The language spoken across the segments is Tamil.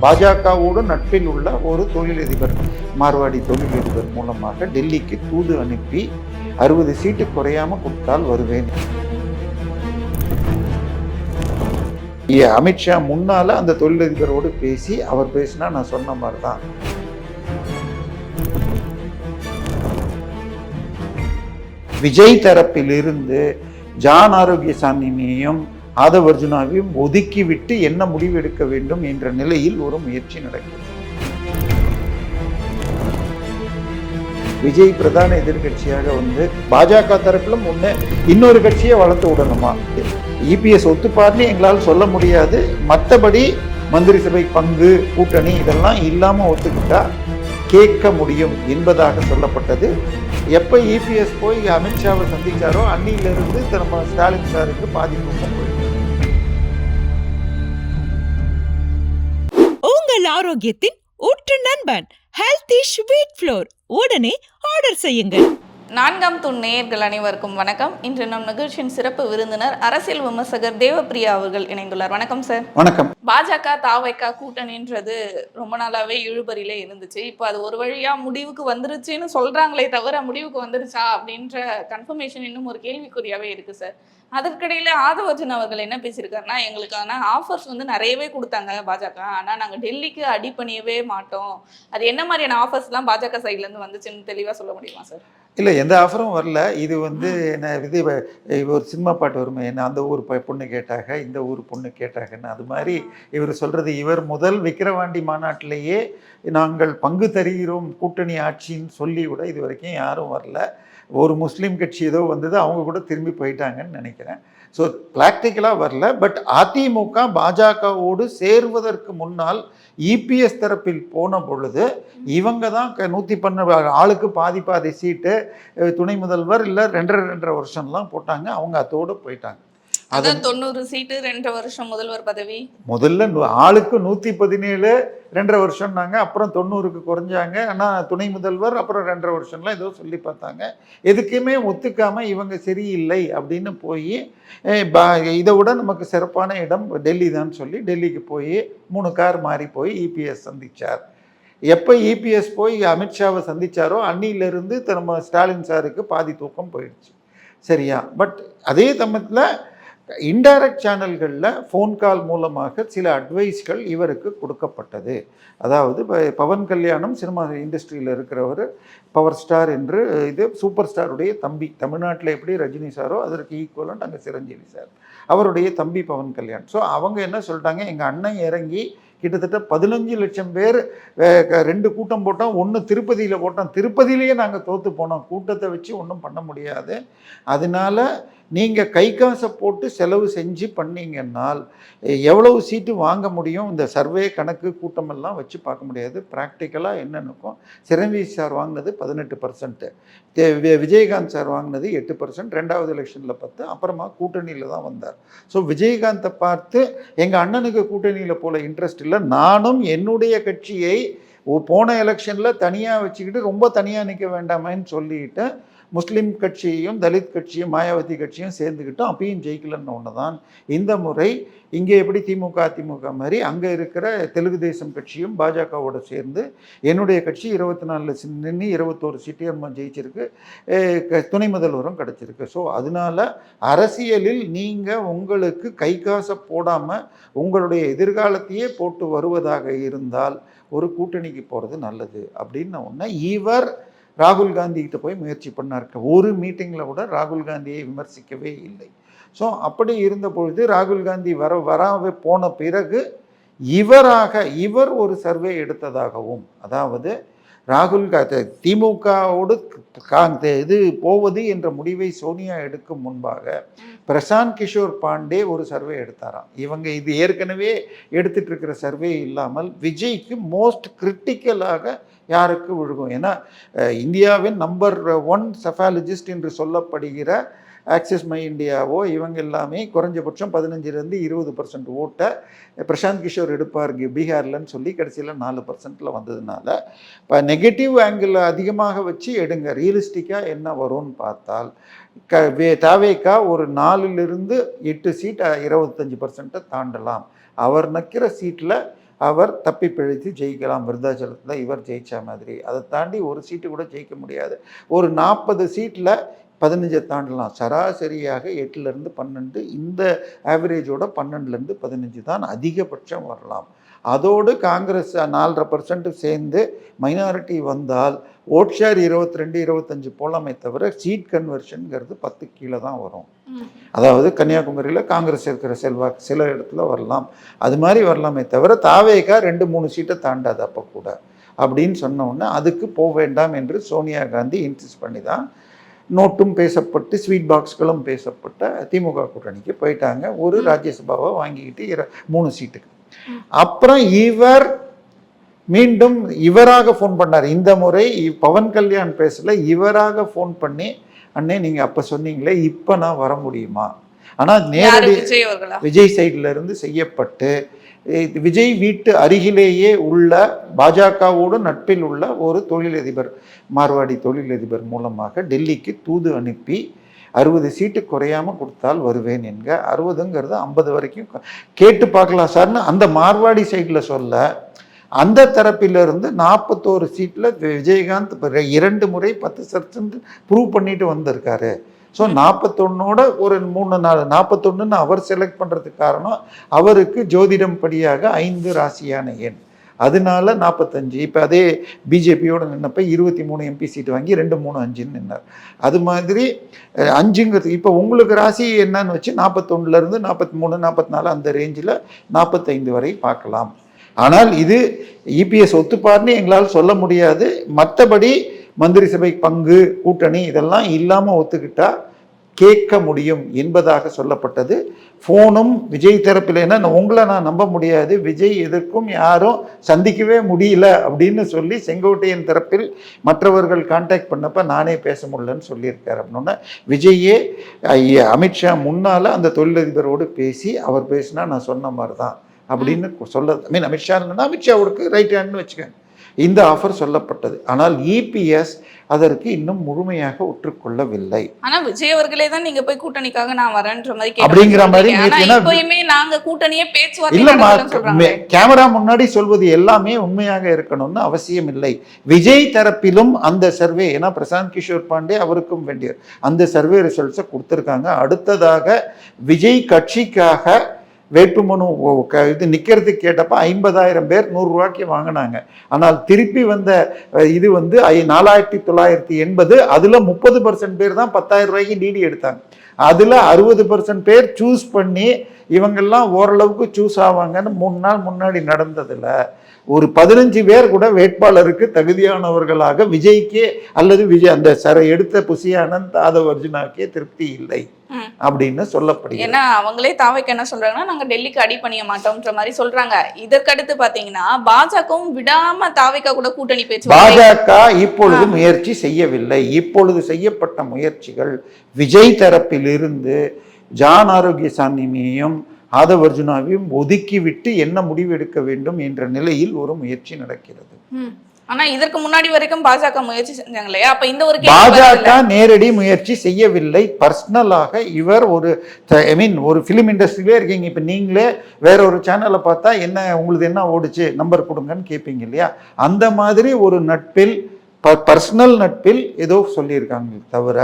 பாஜகவோடு நட்பில் உள்ள ஒரு தொழிலதிபர், மார்வாடி தொழிலதிபர் மூலமாக டெல்லிக்கு தூது அனுப்பி 60 சீட்டு குறையாம கொடுத்தால் வருவேன். அமித்ஷா முன்னால அந்த தொழிலதிபரோடு பேசி அவர் பேசினா நான் சொன்ன மாதிரி தான். விஜய் தரப்பிலிருந்து ஜான் ஆரோக்கியசாமியையும் ஆதவ் அர்ஜுனாவையும் ஒதுக்கிவிட்டு என்ன முடிவு எடுக்க வேண்டும் என்ற நிலையில் ஒரு முயற்சி நடக்கிறது. விஜய் பிரதான எதிர்கட்சியாக வந்து பாஜக தரப்பிலும் இன்னொரு கட்சியை வளர்த்து விடணுமா? இபிஎஸ் ஒத்துப்பார்னு எங்களால் சொல்ல முடியாது. மற்றபடி மந்திரி சபை பங்கு, கூட்டணி இதெல்லாம் இல்லாம ஒத்துக்கிட்டா கேட்க முடியும் என்பதாக சொல்லப்பட்டது. எப்ப இபிஎஸ் போய் அமித்ஷாவை சந்திச்சாரோ அன்னியிலிருந்து நம்ம ஸ்டாலின் சாருக்கு பாதிப்பு. உங்கள் ஆரோக்கியத்தின் ஊற்று நண்பன் ஹெல்தி ஸ்வீட் ஃப்ளோர் உடனே ஆர்டர் செய்யுங்கள். 4ஆம் தூண் நேயர்கள் அனைவருக்கும் வணக்கம். இன்று நம் நிகழ்ச்சியின் சிறப்பு விருந்தினர் அரசியல் விமர்சகர் தேவப்பிரியா அவர்கள் இணைந்துள்ளார். வணக்கம் சார். வணக்கம். பாஜக தாவைக்கா கூட்டணின்றது ரொம்ப நாளாவே இழுபறியிலே இருந்துச்சு. இப்போ அது ஒரு வழியா முடிவுக்கு வந்துருச்சுன்னு சொல்றாங்களே தவிர முடிவுக்கு வந்துருச்சா அப்படின்ற கன்ஃபர்மேஷன் இன்னும் ஒரு கேள்விக்குறியாவே இருக்கு சார். அதற்கிடையில ஆதவ் அர்ஜுன் அவர்கள் என்ன பேசியிருக்காருன்னா, எங்களுக்கான ஆஃபர்ஸ் வந்து நிறையவே கொடுத்தாங்க பாஜக, ஆனால் நாங்கள் டெல்லிக்கு அடிப்பணியவே மாட்டோம். அது என்ன மாதிரியான ஆஃபர்ஸ்லாம் பாஜக சைட்லேருந்து வந்துச்சுன்னு தெளிவாக சொல்ல முடியுமா சார்? இல்லை, எந்த ஆஃபரும் வரல. இது வந்து என்ன இது ஒரு சினிமா பாட்டு வருமே, என்ன அந்த ஊர் பொண்ணு கேட்டாங்க, இந்த ஊர் பொண்ணு கேட்டாங்கன்னு. அது மாதிரி இவர் சொல்கிறது, இவர் முதல் விக்கிரவாண்டி மாநாட்டிலேயே நாங்கள் பங்கு தருகிறோம் கூட்டணி ஆட்சின்னு சொல்லி கூட இது வரைக்கும் யாரும் வரல. ஒரு முஸ்லீம் கட்சி ஏதோ வந்தது, அவங்க கூட திரும்பி போயிட்டாங்கன்னு நினைக்கிறேன். ஸோ ப்ராக்டிக்கலாக வரல. பட் அதிமுக பாஜகவோடு சேர்வதற்கு முன்னால் இபிஎஸ் தரப்பில் போன பொழுது இவங்க தான் 112 ஆளுக்கு பாதி சீட்டு துணை முதல்வர் இல்லை 2.5 வருஷம்லாம் போட்டாங்க. அவங்க அதோடு போயிட்டாங்க. அதான் 90 சீட்டு 2 வருஷம் முதல்வர் பதவி. முதல்ல ஆளுக்கு 117 2.5 வருஷம்னாங்க. அப்புறம் 90க்கு குறைஞ்சாங்க. ஆனால் துணை முதல்வர் அப்புறம் 2.5 வருஷம்லாம் ஏதோ சொல்லி பார்த்தாங்க. எதுக்குமே ஒத்துக்காமல் இவங்க சரியில்லை அப்படின்னு போய் இதை விட நமக்கு சிறப்பான இடம் டெல்லி தான் சொல்லி டெல்லிக்கு போய் 3 கார் மாறி போய் இபிஎஸ் சந்திச்சார். எப்போ இபிஎஸ் போய் அமித்ஷாவை சந்திச்சாரோ அன்னியிலிருந்து நம்ம ஸ்டாலின் சாருக்கு பாதி தூக்கம் போயிடுச்சு. சரியா? பட் அதே சமயத்தில் இன்டைரக்ட் சேனல்களில் ஃபோன் கால் மூலமாக சில அட்வைஸ்கள் இவருக்கு கொடுக்கப்பட்டது. அதாவது பவன் கல்யாணம் சினிமா இண்டஸ்ட்ரியில் இருக்கிறவர், பவர் ஸ்டார் என்று இது சூப்பர் ஸ்டாருடைய தம்பி. தமிழ்நாட்டில் எப்படி ரஜினி சாரோ அதற்கு ஈக்குவலண்ட் அங்கே சிரஞ்சீவி சார், அவருடைய தம்பி பவன் கல்யாண். ஸோ அவங்க என்ன சொல்லிட்டாங்க, எங்கள் அண்ணன் இறங்கி கிட்டத்தட்ட 15 லட்சம் பேர் 2 கூட்டம் போட்டோம், 1 திருப்பதியில் போட்டோம், திருப்பதியிலேயே நாங்கள் தோற்று போனோம், கூட்டத்தை வச்சு ஒன்றும் பண்ண முடியாது, அதனால நீங்கள் கை காசை போட்டு செலவு செஞ்சு பண்ணீங்கன்னால் எவ்வளவு சீட்டு வாங்க முடியும், இந்த சர்வே கணக்கு கூட்டமெல்லாம் வச்சு பார்க்க முடியாது. ப்ராக்டிக்கலாக என்னென்னுக்கும் சிரஞ்சீவி சார் வாங்கினது 18%, விஜயகாந்த் சார் வாங்கினது 8%, 2வது எலெக்ஷனில் 10, அப்புறமா கூட்டணியில் தான் வந்தார். ஸோ விஜயகாந்தை பார்த்து எங்கள் அண்ணனுக்கு கூட்டணியில் போல இன்ட்ரெஸ்ட் இல்லை, நானும் என்னுடைய கட்சியை போன எலெக்ஷனில் தனியாக வச்சுக்கிட்டு ரொம்ப தனியாக நிற்க வேண்டாமேன்னு சொல்லிட்டு முஸ்லீம் கட்சியையும் தலித் கட்சியும் மாயாவதி கட்சியும் சேர்ந்துக்கிட்டோம், அப்பயும் ஜெயிக்கலன்னு ஒன்று தான். இந்த முறை இங்கே எப்படி திமுக அதிமுக மாதிரி அங்கே இருக்கிற தெலுங்கு தேசம் கட்சியும் பாஜகவோடு சேர்ந்து என்னுடைய கட்சி 24 நின்று 21 சீட்டு நம்ம ஜெயிச்சிருக்கு, துணை முதல்வரும் கிடச்சிருக்கு. ஸோ அதனால அரசியலில் நீங்கள் உங்களுக்கு கை காசை போடாமல் உங்களுடைய எதிர்காலத்தையே போட்டு வருவதாக இருந்தால் ஒரு கூட்டணிக்கு போகிறது நல்லது அப்படின்னு ஒன்று இவர் ராகுல் காந்தி கிட்ட போய் முயற்சி பண்ணார். ஒரு மீட்டிங்கில் கூட ராகுல் காந்தியை விமர்சிக்கவே இல்லை. ஸோ அப்படி இருந்த பொழுது ராகுல் காந்தி வராவே போன பிறகு இவர் ஒரு சர்வே எடுத்ததாகவும், அதாவது ராகுல் திமுகவோடு இது போவது என்ற முடிவை சோனியா எடுக்கும் முன்பாக பிரசாந்த் கிஷோர் பாண்டே ஒரு சர்வே எடுத்தாராம். இவங்க இது ஏற்கனவே எடுத்துட்டு இருக்கிற சர்வே இல்லாமல் விஜய்க்கு மோஸ்ட் கிரிட்டிக்கலாக யாருக்கு விழுகும், ஏன்னா இந்தியாவின் நம்பர் 1 செஃபாலஜிஸ்ட் என்று சொல்லப்படுகிற ஆக்சிஸ் மை இந்தியாவோ இவங்க எல்லாமே குறைஞ்சபட்சம் 15% 20% ஓட்டை பிரசாந்த் கிஷோர் எடுப்பார் பீகார்லன்னு சொல்லி கடைசியில் 4%ல் வந்ததுனால இப்போ நெகட்டிவ் ஆங்கிள் அதிகமாக வச்சு எடுங்க, ரியலிஸ்டிக்காக என்ன வரும்னு பார்த்தால் தாவேக்கா ஒரு 4லிருந்து 8 சீட் 25% தாண்டலாம். அவர் நிற்கிற சீட்டில் அவர் தப்பி பிழைத்து ஜெயிக்கலாம். விருத்தாச்சலத்தில் இவர் ஜெயிச்ச மாதிரி. அதை தாண்டி ஒரு சீட்டு கூட ஜெயிக்க முடியாது. ஒரு 40 சீட்டில் 15 தாண்டலாம். சராசரியாக 8லேருந்து 12, இந்த ஆவரேஜோட 12லேருந்து 15 தான் அதிகபட்சம் வரலாம். அதோடு காங்கிரஸ் 4.5% சேர்ந்து மைனாரிட்டி வந்தால் ஓட் ஷேர் 22, 25 போலாமே தவிர சீட் கன்வர்ஷனுங்கிறது 10 கீழே தான் வரும். அதாவது கன்னியாகுமரியில் காங்கிரஸ் இருக்கிற செல்வாக்கு சில இடத்துல வரலாம், அது மாதிரி வரலாமே தவிர தாவேகா 2-3 சீட்டை தாண்டாது அப்போ கூட அப்படின்னு சொன்ன உடனே அதுக்கு போக வேண்டாம் என்று சோனியா காந்தி இன்சிஸ்ட் பண்ணி தான் நோட்டும் பேசப்பட்டு ஸ்வீட் பாக்ஸ்களும் பேசப்பட்ட திமுக கூட்டணிக்கு போயிட்டாங்க. ஒரு ராஜ்யசபாவை வாங்கிக்கிட்டு 3 சீட்டுக்கு. அப்புறம் இவர் மீண்டும் இவராக ஃபோன் பண்ணார். இந்த முறை பவன் கல்யாண் பேசல, இவராக ஃபோன் பண்ணி அண்ணே நீங்கள் அப்போ சொன்னீங்களே இப்போ நான் வர முடியுமா? ஆனால் நேரடி விஜய் சைடில் இருந்து செய்யப்பட்டு விஜய் வீட்டு அருகிலேயே உள்ள பாஜகவோடு நட்பில் உள்ள ஒரு தொழிலதிபர், மார்வாடி தொழிலதிபர் மூலமாக டெல்லிக்கு தூது அனுப்பி 60 சீட்டு குறையாமல் கொடுத்தால் வருவேன் என்க. 60ங்கிறது 50 வரைக்கும் கேட்டு பார்க்கலாம் சார்னு அந்த மார்வாடி சைடில் சொல்ல, அந்த தரப்பிலிருந்து 41 சீட்டில் விஜயகாந்த் 2 முறை 10% ப்ரூவ் பண்ணிட்டு வந்திருக்காரு. ஸோ 41ஓட ஒரு 3-4 41ன்னு அவர் செலக்ட் பண்ணுறதுக்கு காரணம் அவருக்கு ஜோதிடம் படியாக 5 ராசியான எண், அதனால 45. இப்போ அதே பிஜேபியோடு நின்னப்போ 23 எம்பி சீட் வாங்கி 2, 3, 5ன்னு நின்னார். அது மாதிரி 5ங்கிறது இப்போ உங்களுக்கு ராசி என்னன்னு வச்சு 41லேருந்து 43, 44 அந்த ரேஞ்சில் 45 வரை பார்க்கலாம். ஆனால் இது இபிஎஸ் ஒத்துப்பார்னு எங்களால் சொல்ல முடியாது. மற்றபடி மந்திரி சபை பங்கு கூட்டணி இதெல்லாம் இல்லாமல் ஒத்துக்கிட்டா கேட்க முடியும் என்பதாக சொல்லப்பட்டது. ஃபோனும் விஜய் தரப்பில் என்ன உங்களை நான் நம்ப முடியாது, விஜய் எதற்கும் யாரும் சந்திக்கவே முடியல அப்படின்னு சொல்லி செங்கோட்டையன் தரப்பில் மற்றவர்கள் கான்டாக்ட் பண்ணப்போ நானே பேச முடியலன்னு சொல்லியிருக்காரு. அப்படின்னா விஜயே அமித்ஷா முன்னால் அந்த தொழிலதிபரோடு பேசி அவர் பேசினா நான் சொன்ன மாதிரி தான் அப்படின்னு சொல்ல, அமித்ஷா இல்லைன்னா அமித்ஷாவுக்கு ரைட் ஹேண்ட்னு வச்சுக்கோங்க, இந்த ஆஃபர் சொல்லப்பட்டது. ஆனால் இபிஎஸ் அதற்கு இன்னும் முழுமையாக ஒற்றுக்கொள்ளவில்லை. ஆனா விஜய் அவர்களே தான் நீங்க போய் கூட்டணிக்காக நான் வரேன்ற மாதிரி அப்படிங்கிற மாதிரி நாங்க கூட்டணியே பேச்சுவார்த்தை இல்லம்மா, கேமரா முன்னாடி சொல்வது எல்லாமே உண்மையாக இருக்கணும்னு அவசியம் இல்லை. விஜய் தரப்பிலும் அந்த சர்வே, ஏன்னா பிரசாந்த் கிஷோர் பாண்டே அவருக்கும் வேண்டிய அந்த சர்வே ரிசல்ட்ஸை கொடுத்துருக்காங்க. அடுத்ததாக விஜய் கட்சிக்காக வேட்புமனு இது நிற்கிறதுக்கு கேட்டப்போ 50,000 பேர் 100 ரூபாய்க்கு வாங்கினாங்க. ஆனால் திருப்பி வந்த இது 4980, அதில் 30% பேர் தான் 10,000 ரூபாய்க்கு டிடி எடுத்தாங்க. அதில் 60% பேர் சூஸ் பண்ணி இவங்கெல்லாம் ஓரளவுக்கு சூஸ் ஆவாங்கன்னு 3 நாள் முன்னாடி நடந்ததில் ஒரு 15 பேர் கூட வேட்பாளருக்கு தகுதியானவர்களாக விஜய்க்கே அல்லது விஜய் அந்த எடுத்த புசி அனந்த் ஆதவர்ஜுனாக்கே திருப்தி இல்லை அப்படின்னு சொல்லப்படுது. ஏன்னா அவங்களே தாவைக்கு என்ன சொல்றாங்கன்னா நாங்க டெல்லிக்கு அடி பண்ணிய மாட்டோம்ன்ற மாதிரி சொல்றாங்க. இதற்கடுத்து பாத்தீங்கன்னா பாஜகவும் விடாம தாவைக்கா கூட கூட்டணி பேச்சு பாஜக இப்பொழுது முயற்சி செய்யவில்லை. இப்பொழுது செய்யப்பட்ட முயற்சிகள் விஜய் தரப்பில் இருந்து ஜான் ஆரோக்கியசாமியையும் ஆதவர்ஜுனாவையும் ஒதுக்கிவிட்டு என்ன முடிவு எடுக்க வேண்டும் என்ற நிலையில் ஒரு முயற்சி நடக்கிறது. ஆனா இதற்கு முன்னாடி வரைக்கும் பாஜக முயற்சி செஞ்சாங்களே, அப்ப இந்த ஒரு பாஜக நேரடி முயற்சி செய்யவில்லை. பர்சனலாக இவர் ஒரு ஃபிலிம் இண்டஸ்ட்ரியிலே இருக்கீங்க. இப்ப நீங்களே வேற ஒரு சேனலை பார்த்தா என்ன உங்களுக்கு என்ன ஓடிச்சு நம்பர் கொடுங்கன்னு கேட்பீங்க இல்லையா? அந்த மாதிரி ஒரு நட்பில் பர்சனல் நட்பில் ஏதோ சொல்லியிருக்காங்க தவிர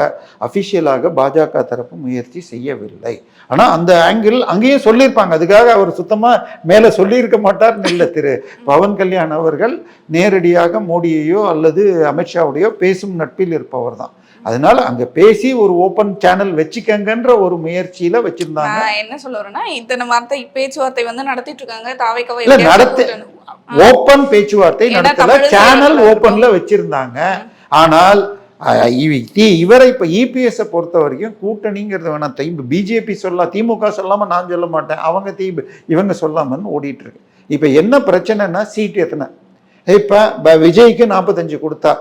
அஃபிஷியலாக பாஜக தரப்பு முயற்சி செய்யவில்லை. ஆனால் அந்த ஆங்கிள் அங்கேயும் சொல்லியிருப்பாங்க, அதுக்காக அவர் சுத்தமாக மேலே சொல்லியிருக்க மாட்டார்னு இல்லை. திரு பவன் கல்யாண் அவர்கள் நேரடியாக மோடியையோ அல்லது அமித்ஷாவுடையோ பேசும் நட்பில் இருப்பவர் தான். அதனால அங்க பேசி ஒரு ஓபன் சேனல் வச்சுக்கங்கன்ற ஒரு முயற்சியில வச்சிருந்தாங்க. என்ன சொல்ல வரேன்னா இத்தனை வார்த்தை பேச்சுவார்த்தை நடத்திட்டு இருக்காங்க. தாவைக்காவை ஓபன் பேச்சுவார்த்தை நடத்தல, சேனல் ஓபன்ல வச்சிருந்தாங்க. ஆனால் இவரை இப்ப இபிஎஸ் பொறுத்த வரைக்கும் கூட்டணிங்கிறது வேணாம், பிஜேபி சொல்லலாம், திமுக சொல்லாம நான் சொல்ல மாட்டேன், அவங்க இவங்க சொல்லாமன்னு ஓடிட்டு இருக்கு. இப்ப என்ன பிரச்சனைனா சீட் எத்தனை, இப்ப விஜய்க்கு 45 கொடுத்தா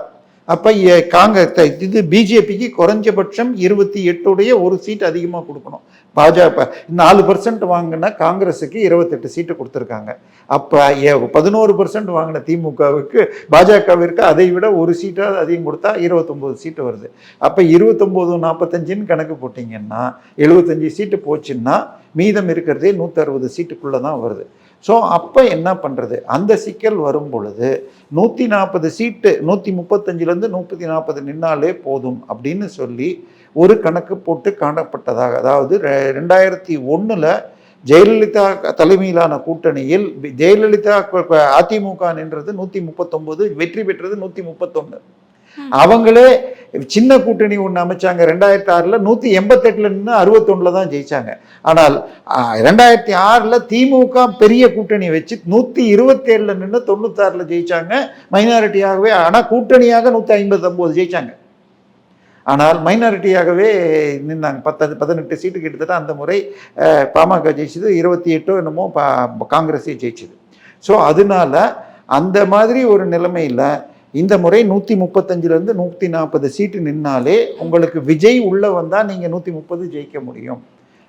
அப்போ காங்கிரஸ் இது பிஜேபிக்கு குறைஞ்சபட்சம் 28 ஒரு சீட் அதிகமாக கொடுக்கணும். பாஜக 4% வாங்கின காங்கிரஸுக்கு 28 சீட்டு கொடுத்துருக்காங்க. அப்போ 11% வாங்கின திமுகவுக்கு பாஜகவிற்கு அதை விட ஒரு சீட்டாக அதிகம் கொடுத்தா 29 சீட்டு வருது. அப்போ 29, 45ன்னு கணக்கு போட்டிங்கன்னா 75 சீட்டு போச்சுன்னா மீதம் இருக்கிறதே 160 சீட்டுக்குள்ளே தான் வருது. ஸோ அப்போ என்ன பண்ணுறது? அந்த சிக்கல் வரும் பொழுது 140 சீட்டு 135லேருந்து 140 நின்னாலே போதும் அப்படின்னு சொல்லி ஒரு கணக்கு போட்டு காணப்பட்டதாக, அதாவது 2001 ஜெயலலிதா தலைமையிலான கூட்டணியில் ஜெயலலிதா அதிமுக நின்றது 139, வெற்றி பெற்றது 131. அவங்களே சின்ன கூட்டணி ஒன்று அமைச்சாங்க 2006 188 நின்று 61 தான் ஜெயிச்சாங்க. ஆனால் 2006 திமுக பெரிய கூட்டணி வச்சு 127 நின்று 96 ஜெயிச்சாங்க மைனாரிட்டியாகவே. ஆனால் கூட்டணியாக 159 ஜெயிச்சாங்க. ஆனால் மைனாரிட்டியாகவே நின்னாங்க. 18 சீட்டு கிட்டத்தட்ட அந்த முறை பாமக ஜெயிச்சது, 28 என்னமோ காங்கிரஸே ஜெயிச்சது. ஸோ அதனால அந்த மாதிரி ஒரு நிலைமையில் இந்த முறை 135லேருந்து 140 சீட்டு நின்னாலே உங்களுக்கு விஜய் உள்ள வந்தா நீங்க 130 ஜெயிக்க முடியும்.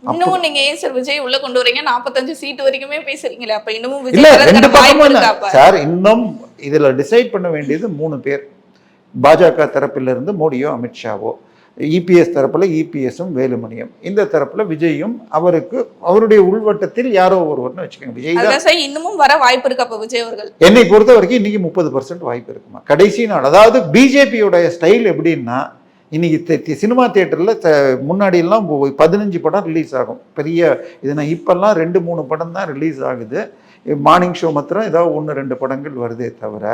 இன்னமும் நீங்க ஏன் சார் விஜய் உள்ள கொண்டு வரீங்க? 45 சீட் வரைக்குமே பேசுறீங்களே, அப்ப இன்னமும் இல்ல விஜய் ரெண்டு பக்கமும் சார். இன்னும் இதுல டிசைட் பண்ண வேண்டியது 3 பேர். பாஜக தரப்பிலிருந்து மோடியோ அமித்ஷாவோ, இபிஎஸ் தரப்புல இபிஎஸும் வேலுமணியும், இந்த தரப்புல விஜயும் அவருடைய உள்வட்டத்தில் யாரோ ஒருவர்னு வச்சுக்கோங்க. விஜய் தான் இன்னமும் வர வாய்ப்பு இருக்கு. அப்ப விஜய் அவர்கள் என்னை பொறுத்த வரைக்கும் இன்னைக்கு 30% வாய்ப்பு இருக்குமா கடைசி நாள். அதாவது பிஜேபியோட ஸ்டைல் எப்படின்னா, இன்னைக்கு சினிமா தியேட்டர்ல முன்னாடியெல்லாம் 15 படம் ரிலீஸ் ஆகும் பெரிய இதுனா. இப்பெல்லாம் 2-3 படம் தான் ரிலீஸ் ஆகுது. மார்னிங் ஷோ மாத்திரம் ஏதாவது 1-2 படங்கள் வருதே தவிர,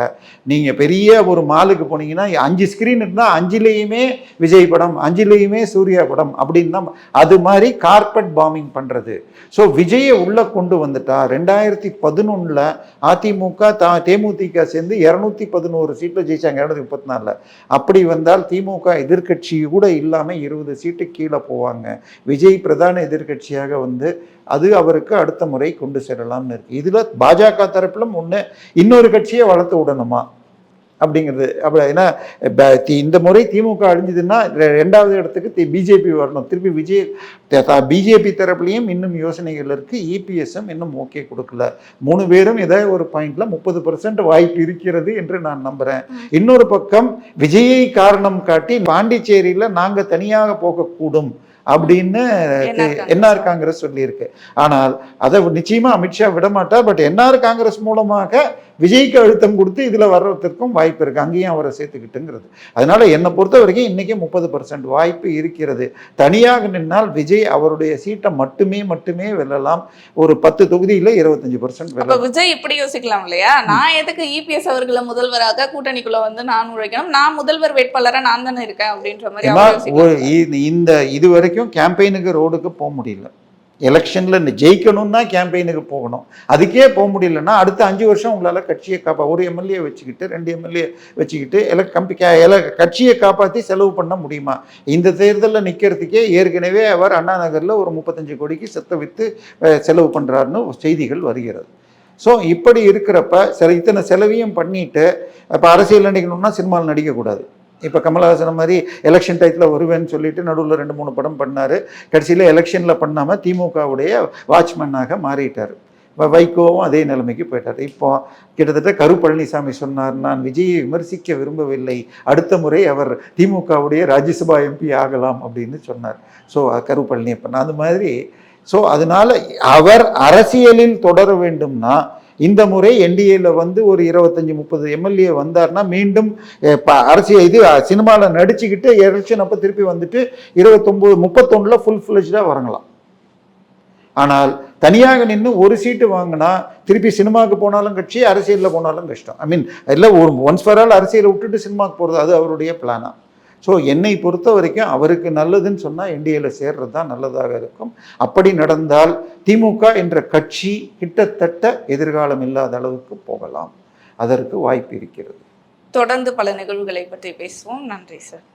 நீங்கள் பெரிய ஒரு மாலுக்கு போனீங்கன்னா 5 ஸ்க்ரீன் இருந்தால் 5லேயுமே விஜய் படம், 5லேயுமே சூர்யா படம் அப்படின்னு தான். அது மாதிரி கார்பெட் பாம்பிங் பண்ணுறது. ஸோ விஜயை உள்ளே கொண்டு வந்துட்டா 2011 அதிமுக தேமுதிக சேர்ந்து 211 சீட்டில் ஜெயிச்சாங்க 234. அப்படி வந்தால் திமுக எதிர்கட்சி கூட இல்லாமல் 20 சீட்டு கீழே போவாங்க. விஜய் பிரதான எதிர்கட்சியாக வந்து அது அவருக்கு அடுத்த முறை கொண்டு செல்லலாம்னு இருக்கு. இதுல பாஜக தரப்பிலும் இன்னொரு கட்சியை வளர்த்து விடணுமா அப்படிங்கிறது. அப்படி ஏன்னா இந்த முறை திமுக அழிஞ்சதுன்னா 2வது இடத்துக்கு பிஜேபி வரணும். திருப்பி பிஜேபி தரப்புலையும் இன்னும் யோசனைகள் இருக்கு. இபிஎஸ்ஸும் இன்னும் ஓகே கொடுக்கல. 3 பேரும் ஏதாவது ஒரு பாயிண்ட்ல 30% வாய்ப்பு இருக்கிறது என்று நான் நம்புறேன். இன்னொரு பக்கம் விஜயை காரணம் காட்டி பாண்டிச்சேரியில நாங்க தனியாக போகக்கூடும் அப்படின்னு என்ஆர் காங்கிரஸ் சொல்லியிருக்கு. ஆனால் அதை நிச்சயமா அமித்ஷா விடமாட்டார். பட் என்ஆர் காங்கிரஸ் மூலமாக விஜய்க்கு அழுத்தம் கொடுத்து இதுல வர்றதுக்கும் வாய்ப்பு இருக்கு, அங்கேயும் அவரை சேர்த்துக்கிட்டுங்கிறது. அதனால என்னை பொறுத்த வரைக்கும் இன்னைக்கு 30% வாய்ப்பு இருக்கிறது. தனியாக நின்னால் விஜய் அவருடைய சீட்டை மட்டுமே வெல்லலாம். ஒரு 10 தொகுதியில 25% வெல்லலாம். விஜய் இப்படி யோசிக்கலாம் இல்லையா, நான் எதுக்கு இபிஎஸ் அவர்களை முதல்வராக கூட்டணிக்குள்ள வந்து நான் உழைக்கணும், நான் முதல்வர் வேட்பாளரா நான் தானே இருக்கேன் அப்படின்ற மாதிரி. இந்த இது வரைக்கும் கேம்பெயினுக்கு ரோடுக்கு போக முடியல. எலெக்ஷன்ல ஜெயிக்கணும்னா கேம்பெயினுக்கு போகணும். அதுக்கே போக முடியலன்னா அடுத்த 5 வருஷம் உங்களால கட்சியை ஒரு எம்எல்ஏ வச்சுக்கிட்டு 2 எம்எல்ஏ வச்சுக்கிட்டு கட்சியை காப்பாற்றி செலவு பண்ண முடியுமா? இந்த தேர்தலில் நிற்கிறதுக்கே ஏற்கனவே அவர் அண்ணா நகர்ல ஒரு 35 கோடிக்கு செத்த வித்து செலவு பண்றாருன்னு செய்திகள் வருகிறது. ஸோ இப்படி இருக்கிறப்ப இத்தனை செலவையும் பண்ணிட்டு இப்போ அரசியல் நடிக்கணும்னா சினிமாவில் நடிக்கக்கூடாது. இப்போ கமலஹாசன் மாதிரி எலெக்ஷன் டைத்தில் வருவேன்னு சொல்லிட்டு நடுவில் 2-3 படம் பண்ணார். கடைசியில் எலெக்ஷனில் பண்ணாமல் திமுகவுடைய வாட்ச்மேனாக மாறிட்டார். வைகோவும் அதே நிலைமைக்கு போயிட்டார். இப்போ கிட்டத்தட்ட கரு பழனிசாமி சொன்னார், நான் விஜயை விமர்சிக்க விரும்பவில்லை, அடுத்த முறை அவர் திமுகவுடைய ராஜ்யசபா எம்பி ஆகலாம் அப்படின்னு சொன்னார். ஸோ கரு பழனியப்பன் அது மாதிரி. ஸோ அதனால அவர் அரசியலில் தொடர வேண்டும்னா இந்த முறை என்டிஏல வந்து ஒரு 25-30 எம்எல்ஏ வந்தார்னா மீண்டும் அரசியல் சினிமாவில் நடிச்சுக்கிட்டு எலெக்ஷன் அப்போ திருப்பி வந்துட்டு 29-31 ஃபுல் ஃபிளெஜ்டாக வரங்களாம். ஆனால் தனியாக நின்று ஒரு சீட்டு வாங்கினா திருப்பி சினிமாவுக்கு போனாலும் கட்சி, அரசியலில் போனாலும் கஷ்டம். ஐ மீன் இல்லை, ஒரு ஒன்ஸ் ஃபார் ஆல் அரசியலை விட்டுட்டு சினிமாவுக்கு போகிறது அது அவருடைய பிளானா. ஸோ என்னை பொறுத்த வரைக்கும் அவருக்கு நல்லதுன்னு சொன்னால் என்டிஏல சேர்றது தான் நல்லதாக இருக்கும். அப்படி நடந்தால் திமுக என்ற கட்சி கிட்டத்தட்ட எதிர்காலம் இல்லாத அளவுக்கு போகலாம். அதற்கு வாய்ப்பு இருக்கிறது. தொடர்ந்து பல நிகழ்வுகளை பற்றி பேசுவோம். நன்றி சார்.